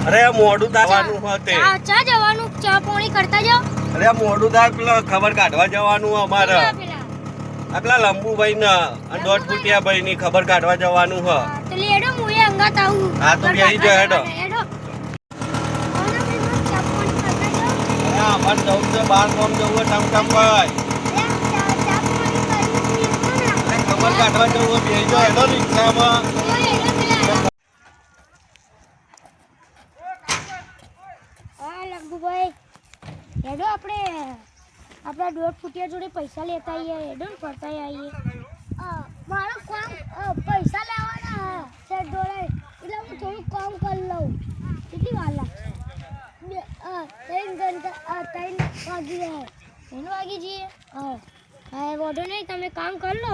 અરે મોડું થવાનું હોતે. ચા જવાનું ચા પોણી કરતા જાવ. અરે મોડું થાય પેલા ખબર કાઢવા જવાનું અમારે. આપલા લંબુભાઈ ને અને 1.5 ફૂટિયા ભાઈ ની ખબર કાઢવા જવાનું હ. તો લેડો મુએ અંગાત આવું. હા તો બેહી જો હેડો. અમારે જવું છે બાર ગામ જવું ટમટમ ભાઈ. ખબર કાઢવા જવું બેહી જો હેડો રિક્ષામાં. લંબુભાઈ હેડો આપણે આપણા 1.5 ફૂટિયા જોડે પૈસા લેતા આવીએ. હેડો ને ફરતા આવીએ. મારો કામ પૈસા લેવાના છે જોડે એટલે હું થોડું કામ કરી લઉં. કેટલી વાર લાગશે? 3 વાગી જાય. 3 વાગી જઈએ. હા વાંધો નહીં, તમે કામ કરી લો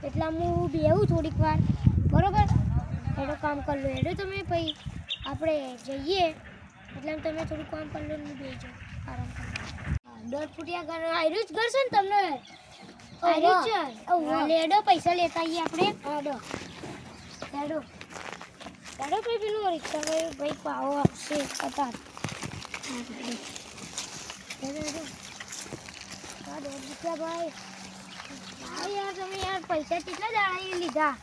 એટલે હું બેહું થોડીક વાર. બરોબર, હેડો કામ કરી લો. હેડો તમે પછી આપણે જઈએ એટલે તમે થોડું કામ કરી લો ને બેસજો આરામ કરો. 1.5 ફૂટિયા ઘર આવ્યું જ ઘર છે ને તમને? આવ્યું જ છે. લેડો પૈસા લેતા આવીએ આપણે. હેડો હેડો હેડો ભાઈ, પેલું રિક્ષા ભાઈ પાવો આપશે કતાર. હેડો હેડો. 1.5 રૂપિયા ભાઈ. હા યાર તમે યાર પૈસા કેટલા દાડા લીધા?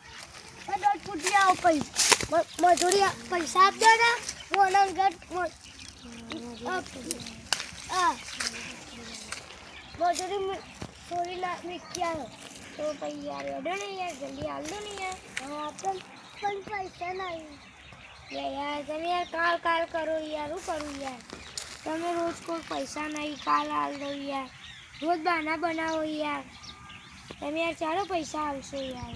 1.5 ફૂટિયા પૈસા મજૂરી પૈસા આપજો ને. મજૂરી થોડી લાખ આવે તો પછી યાર હેડો ને યાર, જલ્દી હાલ દો ને યાર. પણ પૈસા નહીં યાર. તમે યાર કાલ કરો યાર. શું કરું યાર? તમે રોજ કોઈ પૈસા નહીં, કાલ હાલ દો યાર. રોજ બહાના બનાવો યાર. તમે યાર ચાલો પૈસા આવશો યાર.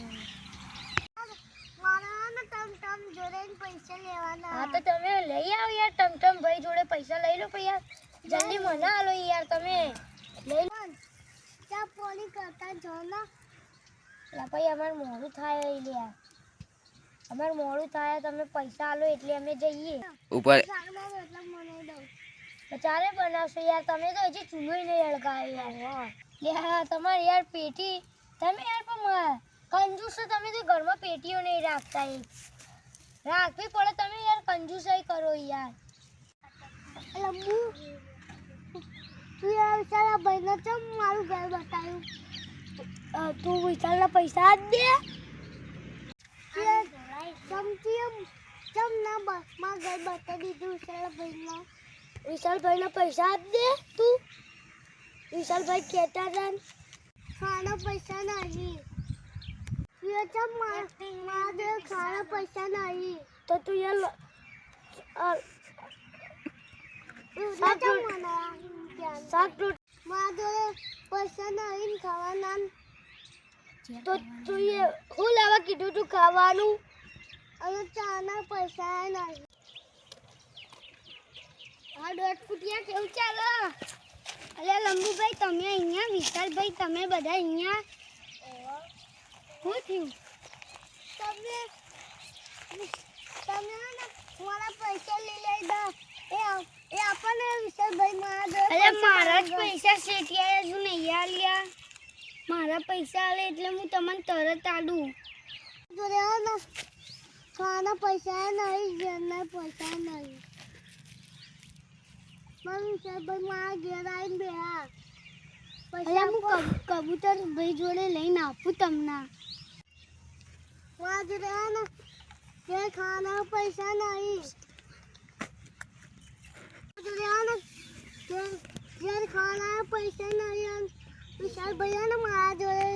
પૈસા લેવાના. હા તો તમે લઈ આવો યાર. ટમટમ ભાઈ જોડે પૈસા લઈ લો પછી યાર. જલ્દી મને આલો યાર. તમે લઈ લો. ચા પોણી કરતા જો ને. ભાઈ અમારે મોડું થાય યાર. અમારે મોડું થાય. તમે પૈસા આલો એટલે અમે જઈએ ઉપર. ચાલે બનાવશો યાર. તમે તો હજી ચૂલો નહીં હળગાવ્યો યાર. યાર તમારે યાર પેટી તમે યાર પણ કંજૂસ છો. તમે તો ઘરમાં પેટીઓ નહીં રાખતા. રાખવી પડે. તમે યાર કંજૂસાઈ કરો યાર. લંબુ તું યાર વિશાલા ભાઈને ચમ મારું ઘર બતાવ્યું? તું વિશાલના પૈસા આપ દે. ચમ ના બસમાં ઘર બતાવી દીધું વિશાલભાઈના પૈસા આપ દે તું. વિશાલભાઈ કહેતા હતા ખાના પૈસા નહીં. ખાના પૈસા નહીં તો તું યાર પૈસા નહીં ખાવાના તો તું હું લાવવા કીધું તું ખાવાનું? અને ચાના પૈસા નહીં. આ 1.5 ફૂટિયા કેવું ચાલે? અરે લંબુભાઈ તમે અહીંયા, વિશાલભાઈ તમે બધા અહીંયા. શું થયું? તમે મારા પૈસા લઈ દો. એ આપણને વિશાલભાઈ મારા જ પૈસા શેઠિયા હજુ નહીં આલ્યા. મારા પૈસા આલે એટલે હું તમને તરત આલું. ખાના પૈસા નહીં, ઘરના પૈસા નહીં. વિશાલભાઈ મારા ઘેર આવીને બેહા. પૈસા હું કબૂતર ભાઈ જોડે લઈને આપું તમને. ખાના પૈસા નહીં. ખાના પૈસા નહીં. વિશાલભાઈ મારા જોડે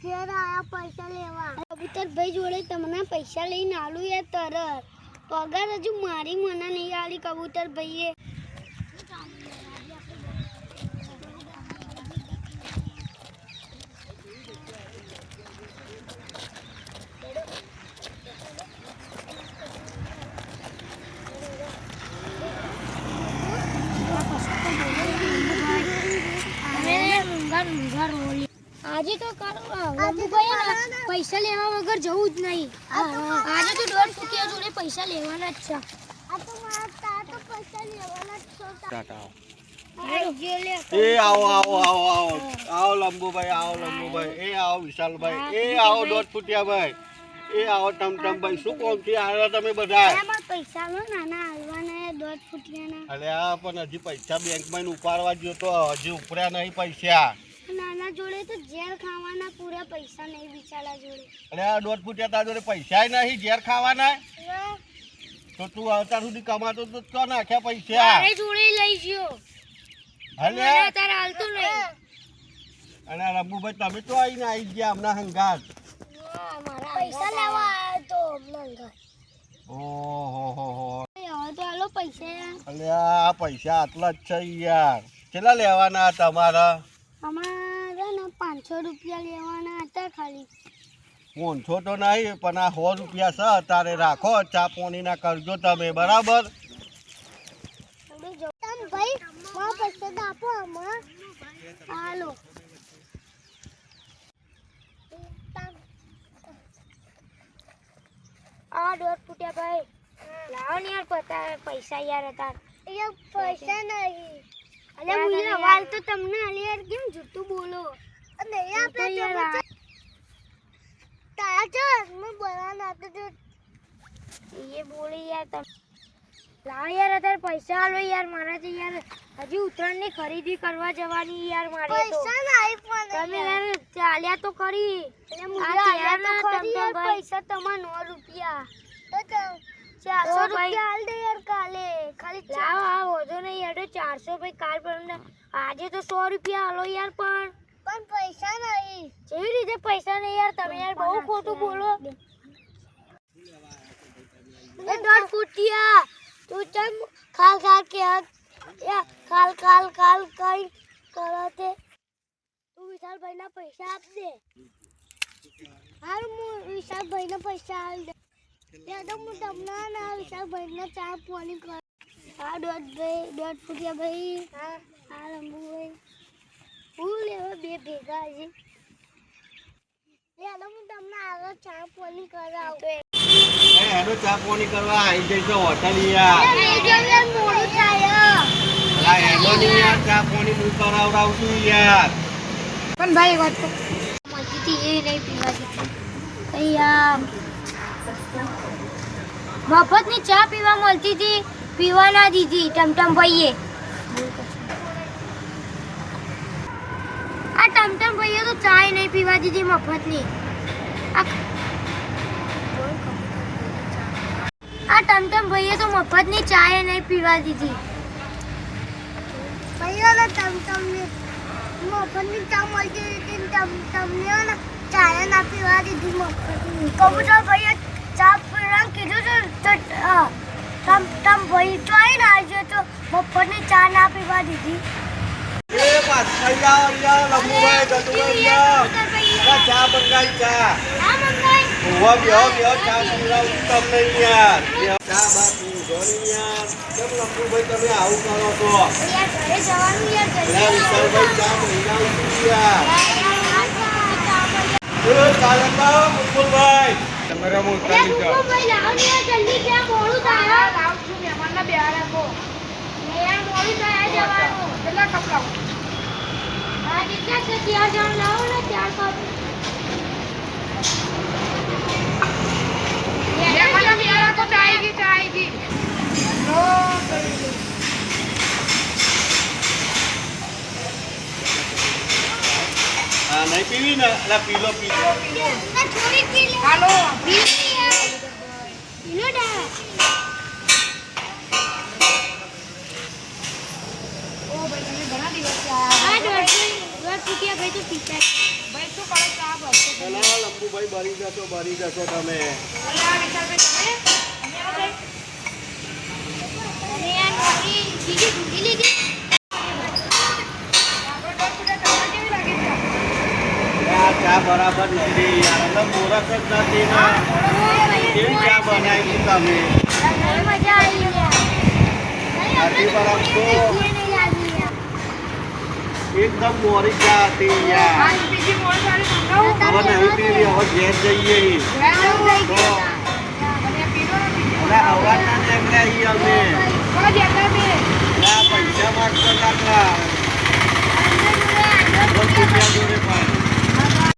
ઘેર આયા પૈસા લેવા. કબૂતર ભાઈ જોડે તમને પૈસા લઈને આલું યાર તરત. પગાર હજુ મારી મને નહીં આલી કબૂતર ભાઈએ. આજે તો પૈસા લેવા વગર જવું જ નહીં. આજે તો 1.5 ફૂટિયા જોડે પૈસા લેવાના જ છે. એ આવો આવો આવો આવો આવો લંબુભાઈ, આવો લંબુભાઈ. એ આવો વિશાલભાઈ. એ આવો 1.5 ફૂટિયા ભાઈ. એ આવો ટમટમ ભાઈ શું કોમથી આવ્યા તમે બધા? એમાં પૈસા લો નાના હાલવાના દોઢ ફૂટિયાના. અરે આ પણ હજી પૈસા બેંકમાં ઉપાડવા ગયો તો હજી ઉપડ્યા નહીં પૈસા. નાના જોડે તો ઝેર ખાવાના પૂરા પૈસા નહીં બિચારા જોડે. અરે આ 1.5 ફૂટિયા તારા જોડે પૈસા નહીં, ઝેર ખાવાના. તો તું અત્યાર સુધી કમાતો તો તો નાખ્યા પૈસા મારે જોડે લઈ ગયો. હલે અત્યારે હાલતું નહીં. અને રંબુભાઈ તમે તો આવીને આવી ગયા હમણાં હંગાત. પૈસા લેવા આવ્યો તો હમણાં. ઓહો હવે તો હાલો પૈસા. અલે આ પૈસા આટલા જ છે યાર. કેટલા લેવાના તમારા? અમારે ને 500 રૂપિયા લેવાના હતા ખાલી. 500 તો નહીં પણ આ 100 રૂપિયા છે તારે રાખો, ચા પાણીના કરજો તમે, બરાબર? ભાઈ પૈસા તો આપો હમણાં. હાલો આ 1.5 ફૂટ્યા ભાઈ લાવો ને યાર પૈસા યાર હતા. પૈસા નહીં. અલે મુઈ વાલ તો તમને આલે યાર કેમ જૂઠું બોલો? અને આપણે યાર તાજો મે બોલાના તો એ બોલી યાર તમે લાવો યાર અત્યારે પૈસા આલો યાર. મારાથી યાર હજી ઉત્તરાયણની ખરીદી કરવા જવાની યાર. મારે પૈસા નહીં પણ તમે યાર ચાલ્યા તો ખરી. પૈસા તમારા 9 રૂપિયા તો 400 રૂપિયા આલ દે યાર કાલે. ખાલી લાવો આ વધો નહીં યાર. 400 ભાઈ કાલ પર આજે તો 100 રૂપિયા આલો યાર. પણ પૈસા નહીં. કેવી રીતે પૈસા નહીં યાર? તમે યાર બહુ ખોટું બોલો. 1.5 ફૂટિયા તું ચમ ખાલ કે કાલ કઈ કરો તે તું વિશાલભાઈ ના પૈસા આપ દે. હારું હું વિશાલભાઈ ના પૈસા આલ દે. ત્યાં તો હું તમને ના વિશાલભાઈ ના ચા પાણી કર. હા 1.5 ફૂટિયા ભાઈ. હા રંબુભાઈ હું લેવા બે ભેગા છે. ત્યાં તો હું તમને આગળ ચા પાણી કરાવું. એનો ચા પાણી કરવા આવી જઈશો હોટલ યાર. મોડું થાય. એનો નહીં યાર, ચા પાણી હું કરાવડાવું છું યાર. પણ ભાઈ વાત તો મળતી હતી એ નહીં પીવા દીધી. મફતની ચા પીવા મળતી હતી, પીવા ના દીધી ટમટમ ભાઈએ. આ ટમટમ ભાઈએ તો ચા નહીં પીવા દીધી મફતની. આ ટમટમ ભાઈએ તો મફતની ચા નહીં પીવા દીધી. ભાઈઓને ટમટમની મફતની ચા મળતી હતી, ટમટમને ચા ના પીવા દીધી મફતની. કબૂતર ભાઈએ ચા પીવાનું કીધું તો ટમટમ ભાઈ તો આવીને આવજો તો મફતની ચા ના પીવા દીધી. એ પાછળ જાઓ યાર, રંબુભાઈ ગટુભાઈ યાર. ચા મંગાઈ ચા. ના મંગાઈ. ઉભા બેહો ચા પીવડાવું તમને યાર. ચા બા પીવો ને યાર. કેમ રંબુભાઈ તમે આવું કરો છો? યાર ઘરે જવાનું યાર યાર વિશાલભાઈ ચા મંગાવું છું યાર. કાલે તો મુકુલભાઈ તમારા મો ઉતારી જાઓ. ભાઈ લાવો ને યાર જલ્દી ક્યાં મોડું થાય. લાવ છું મહેમાનના બે રાખો. યાર મોડું થાય જવાનું. કેટલા કપ લાવો? હા કેટલા છે ત્યાં જવાનું લાવો ને 4 કપ. મહેમાનના બે રાખો ચાય. હા નહીં પીવી ને? એટલે પીલો. થોડી પી લે. હાલો પી લો ડા. ઓ ભાઈ તમે ઘણા દિવસ આયા. આ 1.5 ફૂટિયા ભાઈ તો પીતા. ભાઈ શું કરો ચા બસ. અલા લંબુભાઈ બરી જશો તમે. અલા વિશાલભાઈ તમે અહીંયા અરે યાર નોરી બીજી ભૂલી લીધી. ચા બરાબર નથી યાર. એટલે મોરસ જ નથી ને. કેવી ચા બનાવી તમે? મજા આવી યાર. આટલી બરાબર તો એકદમ મોરી ચા હતી યાર. બીજી મોડ વાળી મંગાવું. હવે નહીં પીવી, હવે ઘેર જઈએ. તો હવાના નીકળ્યા અમે. પૈસા માગતો કાકા 10 રૂપિયા જોડે પણ